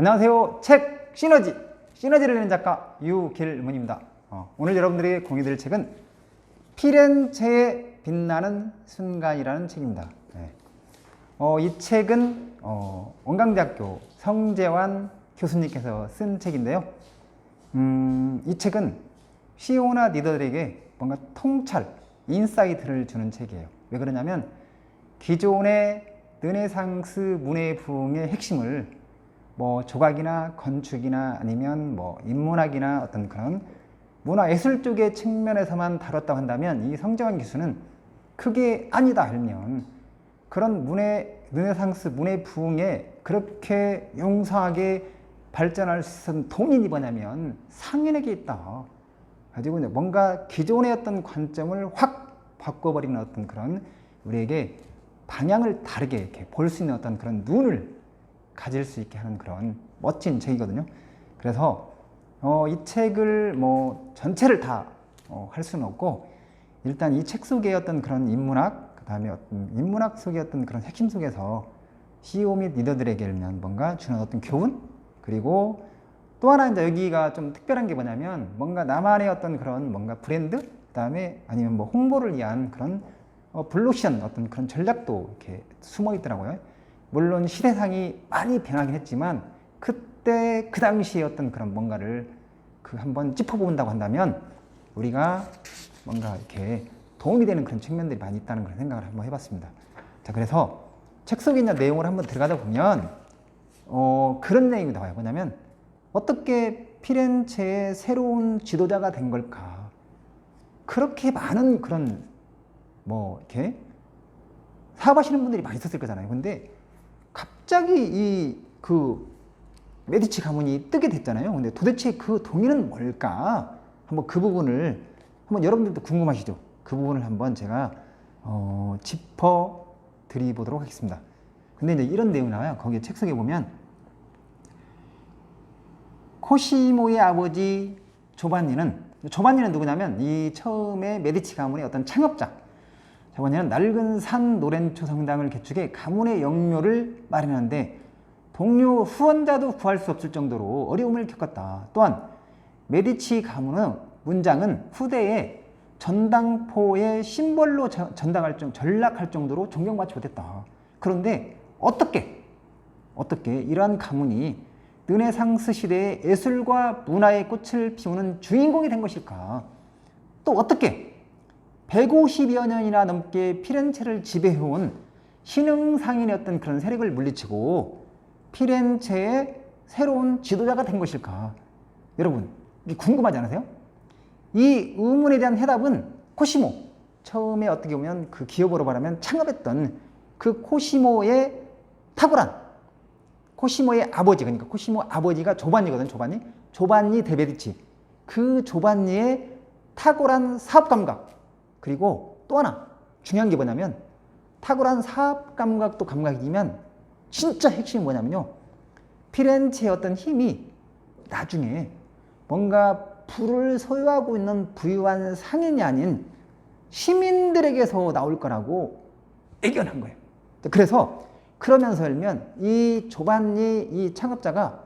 안녕하세요. 책 시너지를 내는 작가 유길문입니다. 오늘 여러분들에게 공유드릴 책은 피렌체의 빛나는 순간이라는 책입니다. 이 책은 원광대학교 성재환 교수님께서 쓴 책인데요. 이 책은 CEO나 리더들에게 뭔가 통찰, 인사이트를 주는 책이에요. 왜 그러냐면 기존의 르네상스 문예 부흥의 핵심을 조각이나 건축이나 아니면 인문학이나 어떤 그런 문화예술 쪽의 측면에서만 다뤘다고 한다면 이 성재환 교수는 그게 아니다 하면 그런 르네상스 문예 부흥에 그렇게 영성하게 발전할 수 있는 돈이 뭐냐면 상인에게 있다. 가지고 뭔가 기존의 어떤 관점을 확 바꿔버리는 어떤 그런 우리에게 방향을 다르게 이렇게 볼 수 있는 어떤 그런 눈을 가질 수 있게 하는 그런 멋진 책이거든요. 그래서 이 책을 전체를 다 할 수는 없고 일단 이 책 속의 어떤 그런 인문학, 그 다음에 어떤 인문학 속의 어떤 그런 핵심 속에서 CEO 및 리더들에게 뭔가 주는 어떤 교훈, 그리고 또 하나 이제 여기가 좀 특별한 게 뭐냐면 뭔가 나만의 어떤 그런 뭔가 브랜드, 그 다음에 아니면 홍보를 위한 그런 블루오션 어떤 그런 전략도 이렇게 숨어 있더라고요. 물론 시대상이 많이 변하긴 했지만 그때 그 당시에 어떤 그런 뭔가를 한번 짚어본다고 한다면 우리가 뭔가 이렇게 도움이 되는 그런 측면들이 많이 있다는 그런 생각을 한번 해봤습니다. 자, 그래서 책 속에 있는 내용을 한번 들어가다 보면 그런 내용이 나와요. 뭐냐면 어떻게 피렌체의 새로운 지도자가 된 걸까? 그렇게 많은 그런 이렇게 사업하시는 분들이 많이 있었을 거잖아요. 근데 갑자기 메디치 가문이 뜨게 됐잖아요. 근데 도대체 그 동인은 뭘까? 한번 그 부분을 한번 여러분들도 궁금하시죠? 그 부분을 한번 제가 짚어 드리도록 하겠습니다. 근데 이제 이런 내용이 나와요. 거기에 책 속에 보면 코시모의 아버지 조반니는 누구냐면 이 처음에 메디치 가문의 어떤 창업자. 조반니는 낡은 산 노렌토 성당을 개축해 가문의 영묘를 마련하는데 동료 후원자도 구할 수 없을 정도로 어려움을 겪었다. 또한 메디치 가문의 문장은 후대에 전당포의 심벌로 전락할 정도로 존경받지 못했다. 그런데 어떻게 이러한 가문이 르네상스 시대의 예술과 문화의 꽃을 피우는 주인공이 된 것일까? 또 어떻게 150여 년이나 넘게 피렌체를 지배해온 신흥상인의 어떤 그런 세력을 물리치고 피렌체의 새로운 지도자가 된 것일까? 여러분, 이게 궁금하지 않으세요? 이 의문에 대한 해답은 코시모, 처음에 어떻게 보면 그 기업으로 말하면 창업했던 그 코시모의 탁월한 코시모의 아버지, 그러니까 코시모 아버지가 조반니거든. 조반니 데 메디치. 그 조반니의 탁월한 사업 감각, 그리고 또 하나 중요한 게 뭐냐면 탁월한 사업 감각도 감각이지만 진짜 핵심이 뭐냐면요, 피렌체의 어떤 힘이 나중에 뭔가 부를 소유하고 있는 부유한 상인이 아닌 시민들에게서 나올 거라고 예견한 거예요. 그래서 그러면서 이 조반니 이 창업자가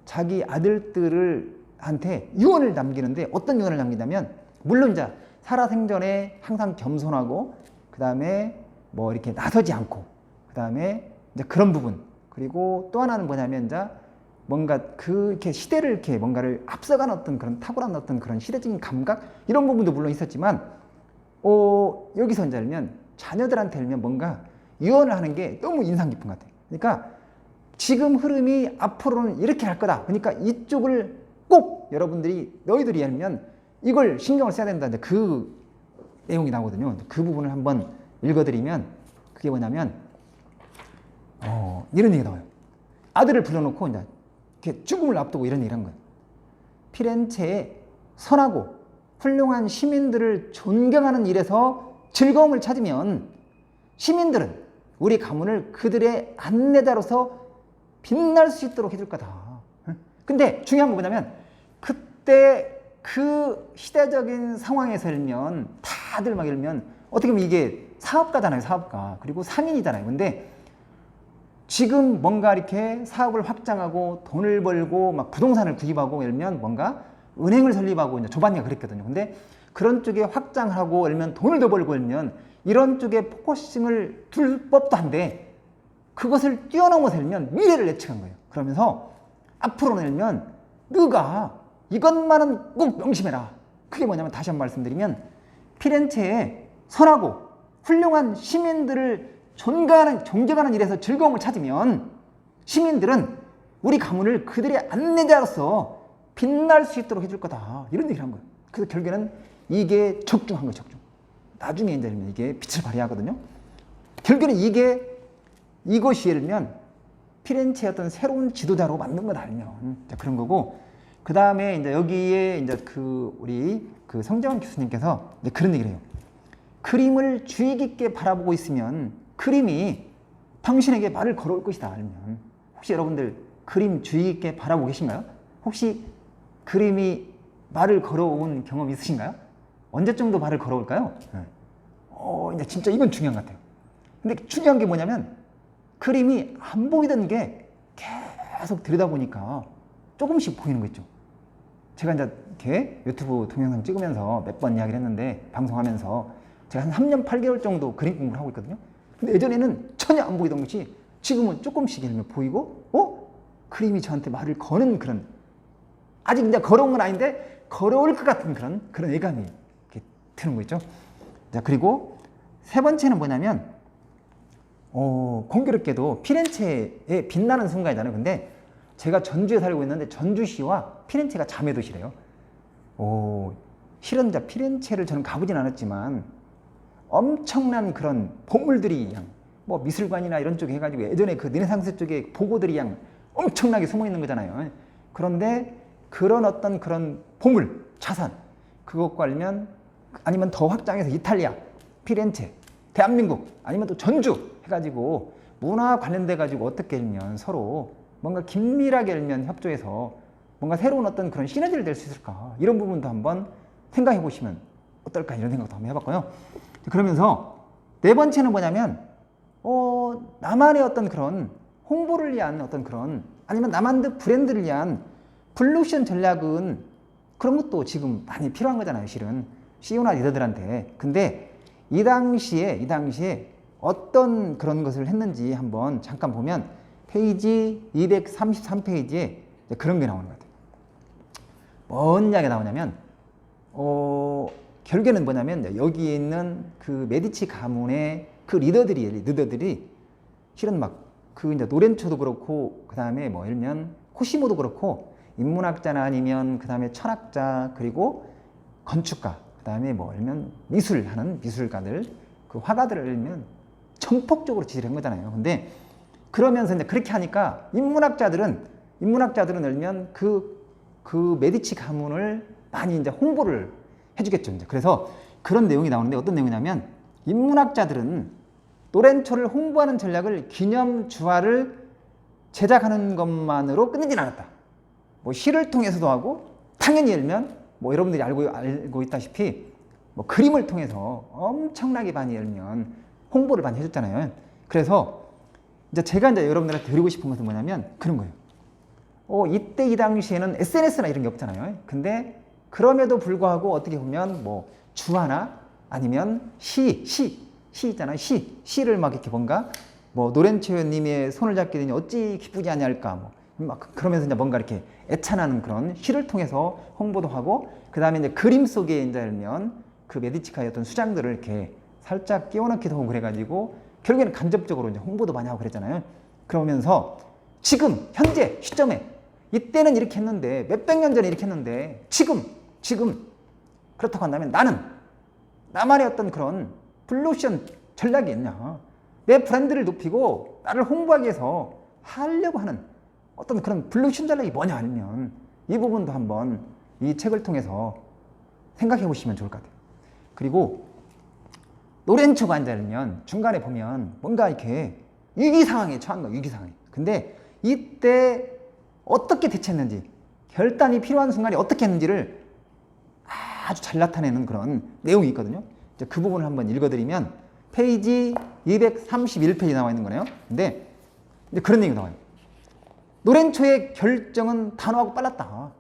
자기 아들들한테 유언을 남기는데 어떤 유언을 남기냐면, 물론 이제 살아생전에 항상 겸손하고 그 다음에 이렇게 나서지 않고 그 다음에 이제 그런 부분, 그리고 또 하나는 뭐냐면 이제 뭔가 이렇게 시대를 이렇게 뭔가를 앞서간 어떤 그런 탁월한 어떤 그런 시대적인 감각, 이런 부분도 물론 있었지만 여기서 이제 자녀들한테 뭔가 유언을 하는 게 너무 인상 깊은 것 같아요. 그러니까 지금 흐름이 앞으로는 이렇게 할 거다. 그러니까 이쪽을 꼭 너희들이 알면 이걸 신경을 써야 된다. 그 내용이 나오거든요. 그 부분을 한번 읽어드리면 그게 뭐냐면 이런 얘기가 나와요. 아들을 불러놓고 이제 이렇게 죽음을 앞두고 이런 얘기를 한 거예요. 피렌체의 선하고 훌륭한 시민들을 존경하는 일에서 즐거움을 찾으면 시민들은 우리 가문을 그들의 안내자로서 빛날 수 있도록 해줄 거다. 근데 중요한 건 뭐냐면 그때 그 시대적인 상황에서 다들 어떻게 보면 이게 사업가잖아요. 사업가. 그리고 상인이잖아요. 근데 지금 뭔가 이렇게 사업을 확장하고 돈을 벌고 막 부동산을 구입하고 이러면 뭔가 은행을 설립하고 이제 조반니가 그랬거든요. 근데 그런 쪽에 확장하고 이러면 돈을 더 벌고 이러면 이런 쪽에 포커싱을 둘 법도 한데 그것을 뛰어넘어서 이러면 미래를 예측한 거예요. 그러면서 앞으로는 이러면 너가 이것만은 꼭 명심해라. 그게 뭐냐면 다시 한번 말씀드리면 피렌체에 선하고 훌륭한 시민들을 존경하는 일에서 즐거움을 찾으면 시민들은 우리 가문을 그들의 안내자로서 빛날 수 있도록 해줄 거다. 이런 얘기를 한 거예요. 그래서 결국에는 이게 적중한 거예요. 적중. 나중에 이제 이게 빛을 발휘하거든요. 결국에는 이것이 예를 들면 피렌체의 어떤 새로운 지도자로 만든 걸 알면 그런 거고, 그 다음에 이제 여기에 이제 우리 성재환 교수님께서 이제 그런 얘기를 해요. 그림을 주의 깊게 바라보고 있으면 그림이 당신에게 말을 걸어올 것이다. 알면 혹시 여러분들 그림 주의 깊게 바라보고 계신가요? 혹시 그림이 말을 걸어온 경험 있으신가요? 언제쯤도 말을 걸어올까요? 이제 진짜 이건 중요한 것 같아요. 근데 중요한 게 뭐냐면 그림이 안 보이던 게 계속 들여다보니까 조금씩 보이는 거 있죠. 제가 이제 이렇게 유튜브 동영상 찍으면서 몇 번 이야기를 했는데 방송하면서 제가 한 3년 8개월 정도 그림 공부를 하고 있거든요. 근데 예전에는 전혀 안 보이던 것이 지금은 조금씩 보이고 그림이 저한테 말을 거는 그런, 아직 이제 걸어온 건 아닌데 걸어올 것 같은 그런 예감이 이렇게 드는 거 있죠. 자, 그리고 세 번째는 뭐냐면 공교롭게도 피렌체에 빛나는 순간이잖아요. 근데 제가 전주에 살고 있는데 전주시와 피렌체가 자매 도시래요. 실은 이제 피렌체를 저는 가보진 않았지만 엄청난 그런 보물들이 뭐 미술관이나 이런 쪽에 해가지고 예전에 그 르네상스 쪽에 보고들이 엄청나게 숨어 있는 거잖아요. 그런데 그런 어떤 그런 보물, 자산, 그것과 아니면 더 확장해서 이탈리아, 피렌체, 대한민국, 아니면 또 전주 해가지고 문화 관련돼 가지고 어떻게 하면 서로 뭔가 긴밀하게 협조해서 뭔가 새로운 어떤 그런 시너지를 낼 수 있을까, 이런 부분도 한번 생각해 보시면 어떨까, 이런 생각도 한번 해봤고요. 그러면서 네 번째는 뭐냐면 나만의 어떤 그런 홍보를 위한 어떤 그런, 아니면 나만의 브랜드를 위한 블루오션 전략은 그런 것도 지금 많이 필요한 거잖아요, 실은 CEO나 리더들한테. 근데 이 당시에 어떤 그런 것을 했는지 한번 잠깐 보면 페이지 233페이지에 그런 게 나오는 것 같아요. 뭔 이야기가 나오냐면 결국에는 뭐냐면 여기에 있는 그 메디치 가문의 그 리더들이 실은 이제 노렌초도 그렇고, 그 다음에 뭐 예를 들면 코시모도 그렇고, 인문학자나 아니면 그 다음에 철학자, 그리고 건축가, 그 다음에 뭐 예를 들면 미술하는 미술가들, 그 화가들을 예를 들면 전폭적으로 지지를 한 거잖아요. 근데 그러면서 이제 그렇게 하니까 인문학자들은 예를 들면 그 메디치 가문을 많이 이제 홍보를 해주겠죠. 이제 그래서 그런 내용이 나오는데, 어떤 내용이냐면 인문학자들은 노렌초를 홍보하는 전략을 기념 주화를 제작하는 것만으로 끝내진 않았다. 뭐 시를 통해서도 하고, 당연히 예를 들면 뭐 여러분들이 알고 있다시피 뭐 그림을 통해서 엄청나게 많이 예를 들면 홍보를 많이 해줬잖아요. 그래서 제가 여러분들한테 드리고 싶은 것은 뭐냐면 그런 거예요. 이때 이 당시에는 SNS나 이런 게 없잖아요. 근데 그럼에도 불구하고 어떻게 보면 뭐 주화나 아니면 시 있잖아요. 시를 막 이렇게 뭔가 뭐 노렌초님의 손을 잡게 되니 어찌 기쁘지 않을까, 그러면서 이제 뭔가 이렇게 애찬하는 그런 시를 통해서 홍보도 하고, 그 다음에 이제 그림 속에 이제 알면 그 메디치카의 어떤 수장들을 이렇게 살짝 끼워넣기도 하고 그래가지고 결국에는 간접적으로 이제 홍보도 많이 하고 그랬잖아요. 그러면서 지금 현재 시점에 이때는 이렇게 했는데, 몇백 년 전에 이렇게 했는데 지금 그렇다고 한다면 나만의 어떤 그런 블루오션 전략이 있냐, 내 브랜드를 높이고 나를 홍보하기 위해서 하려고 하는 어떤 그런 블루오션 전략이 뭐냐 하면 이 부분도 한번 이 책을 통해서 생각해 보시면 좋을 것 같아요. 그리고 노렌초가 앉아있면 중간에 보면 뭔가 이렇게 위기 상황에 처한 거예요. 위기 상황에. 근데 이때 어떻게 대처했는지, 결단이 필요한 순간에 어떻게 했는지를 아주 잘 나타내는 그런 내용이 있거든요. 그 부분을 한번 읽어드리면 페이지 231페이지 나와 있는 거네요. 근데 이제 그런 얘기가 나와요. 노렌초의 결정은 단호하고 빨랐다.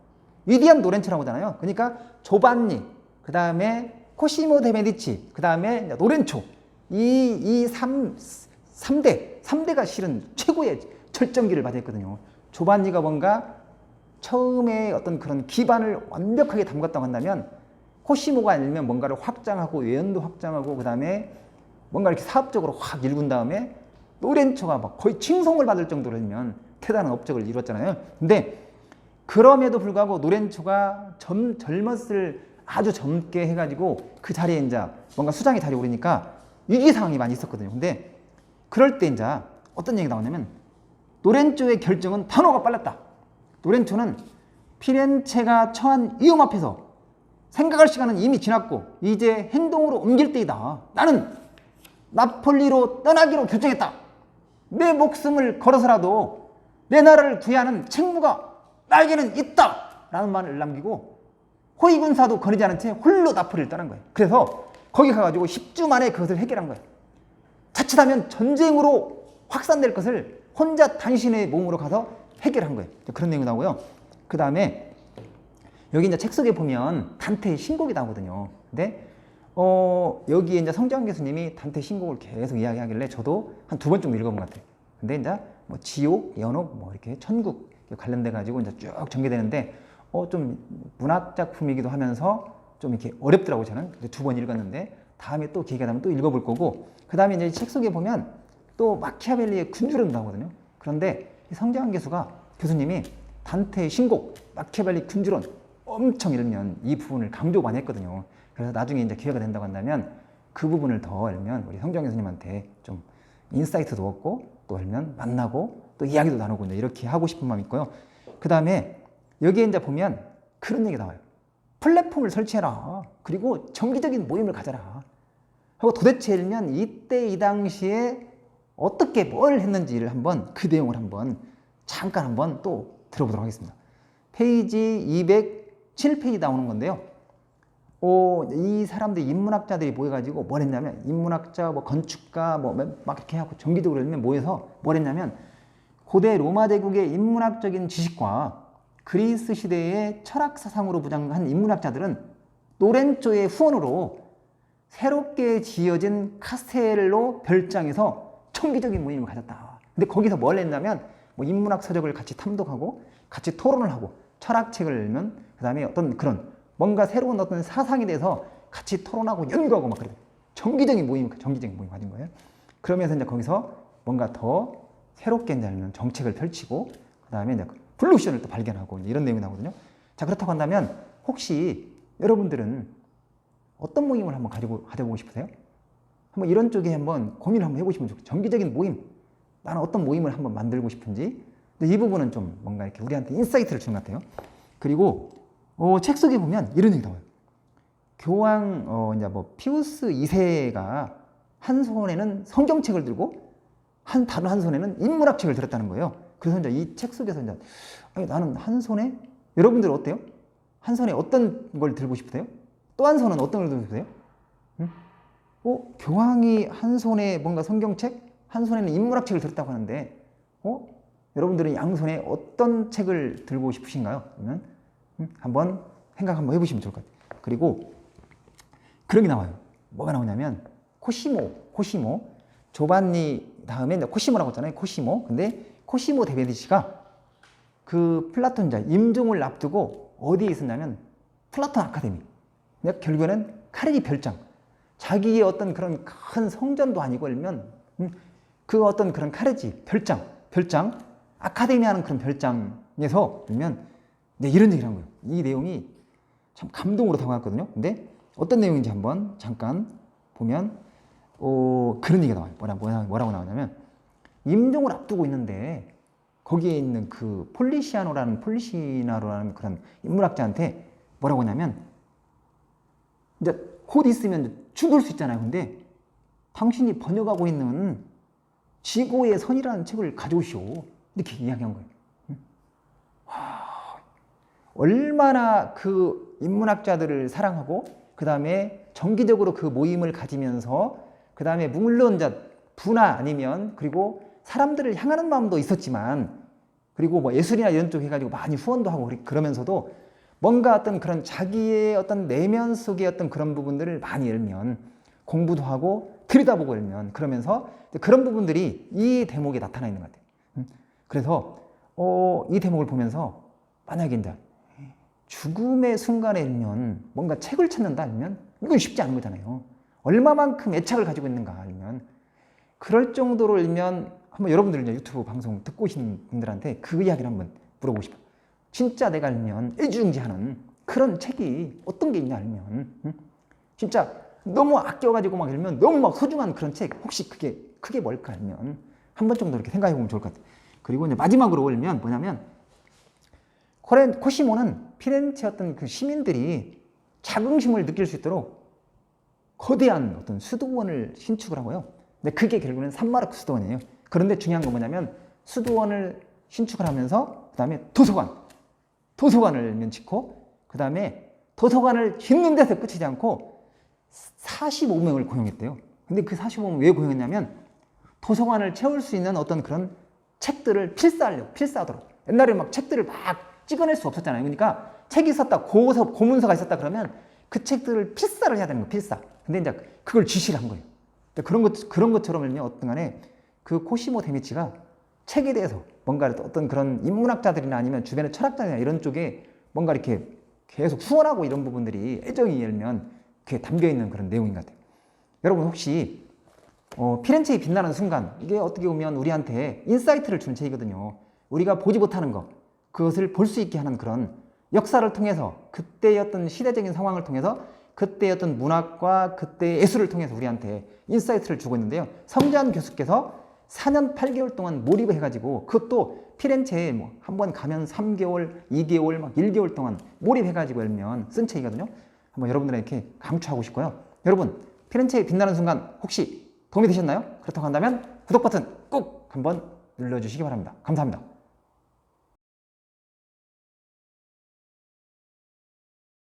위대한 노렌초라고 하잖아요. 그러니까 조반니, 그 다음에 코시모 데 메디치, 그 다음에 노렌초. 이 3대가 실은 최고의 절정기를 맞이했거든요. 조반니가 뭔가 처음에 어떤 그런 기반을 완벽하게 담갔다고 한다면 코시모가 아니면 뭔가를 확장하고 외연도 확장하고 그 다음에 뭔가 이렇게 사업적으로 확 일군 다음에 노렌초가 막 거의 칭송을 받을 정도로 하면 대단한 업적을 이루었잖아요. 근데 그럼에도 불구하고 노렌초가 젊었을 아주 젊게 해가지고 그 자리에 이제 뭔가 수장의 자리에 오르니까 위기 상황이 많이 있었거든요. 근데 그럴 때 이제 어떤 얘기가 나오냐면 노렌초의 결정은 단호가 빨랐다. 노렌초는 피렌체가 처한 위험 앞에서 생각할 시간은 이미 지났고 이제 행동으로 옮길 때이다. 나는 나폴리로 떠나기로 결정했다. 내 목숨을 걸어서라도 내 나라를 구해하는 책무가 나에게는 있다. 라는 말을 남기고 호위군사도 거느지 않은 채 홀로 나폴리를 떠난 거예요. 그래서 거기 가가지고 10주 만에 그것을 해결한 거예요. 자칫하면 전쟁으로 확산될 것을 혼자 당신의 몸으로 가서 해결한 거예요. 그런 내용이 나오고요. 그 다음에 여기 이제 책 속에 보면 단테의 신곡이 나오거든요. 근데 여기에 이제 성장 교수님이 단테 신곡을 계속 이야기하길래 저도 한 2번 정도 읽어본 것 같아요. 근데 이제 뭐 지옥, 연옥, 뭐 이렇게 천국 관련돼 가지고 이제 쭉 전개되는데 좀 문학 작품이기도 하면서 좀 이렇게 어렵더라고요. 저는 2번 읽었는데 다음에 또 기회가 되면 또 읽어볼 거고, 그 다음에 이제 책 속에 보면 또 마키아벨리의 군주론도 나오거든요. 그런데 성장 교수님이 단테의 신곡 마키아벨리 군주론 엄청 읽으면 이 부분을 강조 많이 했거든요. 그래서 나중에 이제 기회가 된다고 한다면 그 부분을 더 알면 우리 성장 교수님한테 좀 인사이트도 얻고 또 알면 만나고 또 이야기도 나누고 이렇게 하고 싶은 마음이 있고요. 그 다음에 여기에 이제 보면 그런 얘기 나와요. 플랫폼을 설치해라. 그리고 정기적인 모임을 가져라. 하고 도대체 일면 이때 이 당시에 어떻게 뭘 했는지를 한번 그 내용을 한번 잠깐 한번 또 들어보도록 하겠습니다. 페이지 207페이지 나오는 건데요. 이 사람들 인문학자들이 모여가지고 뭘 했냐면 인문학자, 뭐 건축가, 뭐 막 이렇게 하고 정기적으로 모여서 뭘 했냐면 고대 로마 제국의 인문학적인 지식과 그리스 시대의 철학 사상으로 부장한 인문학자들은 노렌초의 후원으로 새롭게 지어진 카스텔로 별장에서 총기적인 모임을 가졌다. 근데 거기서 뭘 했냐면 뭐 인문학 서적을 같이 탐독하고 같이 토론을 하고 철학책을 읽는 그 다음에 어떤 그런 뭔가 새로운 어떤 사상에 대해서 같이 토론하고 연구하고 막 그래요. 정기적인 모임 가진 거예요. 그러면서 이제 거기서 뭔가 더 새롭게 이제 정책을 펼치고 그 다음에 이제 블루오션을 또 발견하고 이런 내용이 나오거든요. 자, 그렇다고 한다면 혹시 여러분들은 어떤 모임을 한번 가져보고 싶으세요? 한번 이런 쪽에 한번 고민을 한번 해보시면 좋겠어요. 정기적인 모임, 나는 어떤 모임을 한번 만들고 싶은지. 근데 이 부분은 좀 뭔가 이렇게 우리한테 인사이트를 주는 것 같아요. 그리고 책 속에 보면 이런 얘기 나와요. 교황 이제 뭐 피우스 2세가 한 손에는 성경책을 들고 다른 한 손에는 인문학책을 들었다는 거예요. 그래서 이제 이 책 속에서 이제 아니, 나는 한 손에 여러분들 어때요? 한 손에 어떤 걸 들고 싶으세요? 또 한 손은 어떤 걸 들고 싶으세요? 응? 교황이 한 손에 뭔가 성경책, 한 손에는 인문학책을 들었다고 하는데 여러분들은 양손에 어떤 책을 들고 싶으신가요? 그러면 한번 생각 한번 해보시면 좋을 것 같아요. 그리고 그런 게 나와요. 뭐가 나오냐면 코시모 조반니 다음에 코시모라고 했잖아요. 코시모. 근데 코시모 데 메디치가 그 플라톤자 임종을 앞두고 어디에 있었냐면 플라톤 아카데미. 근데 결국에는 카레지 별장. 자기의 어떤 그런 큰 성전도 아니고 일면 그 어떤 그런 카레지 별장 아카데미 하는 그런 별장에서 일면 이런 얘기를 한 거예요. 이 내용이 참 감동으로 다가왔거든요. 근데 어떤 내용인지 한번 잠깐 보면 그런 얘기가 나와요. 뭐라고 나오냐면 임종을 앞두고 있는데 거기에 있는 그 폴리시나로라는 그런 인문학자한테 뭐라고 하냐면 이제 곧 있으면 죽을 수 있잖아요. 근데 당신이 번역하고 있는 지고의 선이라는 책을 가져오시오. 이렇게 이야기한 거예요. 얼마나 그 인문학자들을 사랑하고 그 다음에 정기적으로 그 모임을 가지면서 그 다음에 물론 이제 부나 아니면 그리고 사람들을 향하는 마음도 있었지만, 그리고 뭐 예술이나 이런 쪽 해가지고 많이 후원도 하고 그러면서도 뭔가 어떤 그런 자기의 어떤 내면 속의 어떤 그런 부분들을 많이 열면, 공부도 하고 들여다보고 열면, 그러면서 그런 부분들이 이 대목에 나타나 있는 것 같아요. 그래서 이 대목을 보면서 만약에 이제 죽음의 순간에 일면 뭔가 책을 찾는다 하면 이건 쉽지 않은 거잖아요. 얼마만큼 애착을 가지고 있는가 하면, 그럴 정도로 일면 한번 여러분들 이제 유튜브 방송 듣고 계신 분들한테 그 이야기를 한번 물어보고 싶어요. 진짜 내가 알면 애지중지하는 그런 책이 어떤 게 있냐 알면, 진짜 너무 아껴가지고 막 이러면 너무 막 소중한 그런 책 혹시 그게 뭘까 알면 한 번 정도 이렇게 생각해 보면 좋을 것 같아요. 그리고 이제 마지막으로 올리면 뭐냐면, 코시모는 피렌체 어떤 그 시민들이 자긍심을 느낄 수 있도록 거대한 어떤 수도원을 신축을 하고요. 근데 그게 결국은 산마르크 수도원이에요. 그런데 중요한 건 뭐냐면, 수도원을 신축을 하면서 그 다음에 도서관을 짓고, 그 다음에 도서관을 짓는 데서 끝이지 않고 45명을 고용했대요. 근데 그 45명 왜 고용했냐면, 도서관을 채울 수 있는 어떤 그런 책들을 필사하도록. 옛날에 막 책들을 막 찍어낼 수 없었잖아요. 그러니까 책이 있었다, 고문서가 있었다 그러면 그 책들을 필사를 해야 되는 거예요. 필사. 근데 이제 그걸 지시를 한 거예요. 그런 것처럼 어떤 간에 그 코시모 데미치가 책에 대해서 뭔가 어떤 그런 인문학자들이나 아니면 주변의 철학자들이나 이런 쪽에 뭔가 이렇게 계속 후원하고 이런 부분들이 애정이 열면 그게 담겨있는 그런 내용인 것 같아요. 여러분 혹시 피렌체의 빛나는 순간, 이게 어떻게 보면 우리한테 인사이트를 주는 책이거든요. 우리가 보지 못하는 것, 그것을 볼 수 있게 하는 그런 역사를 통해서, 그때의 어떤 시대적인 상황을 통해서, 그때의 어떤 문학과 그때의 예술을 통해서 우리한테 인사이트를 주고 있는데요. 성재한 교수께서 4년 8개월 동안 몰입을 해가지고, 그것도 피렌체에 뭐 한 번 가면 3개월, 2개월, 막 1개월 동안 몰입해가지고 열면 쓴 책이거든요. 한번 여러분들에게 강추하고 싶고요. 여러분, 피렌체의 빛나는 순간 혹시 도움이 되셨나요? 그렇다고 한다면 구독 버튼 꼭 한번 눌러주시기 바랍니다. 감사합니다.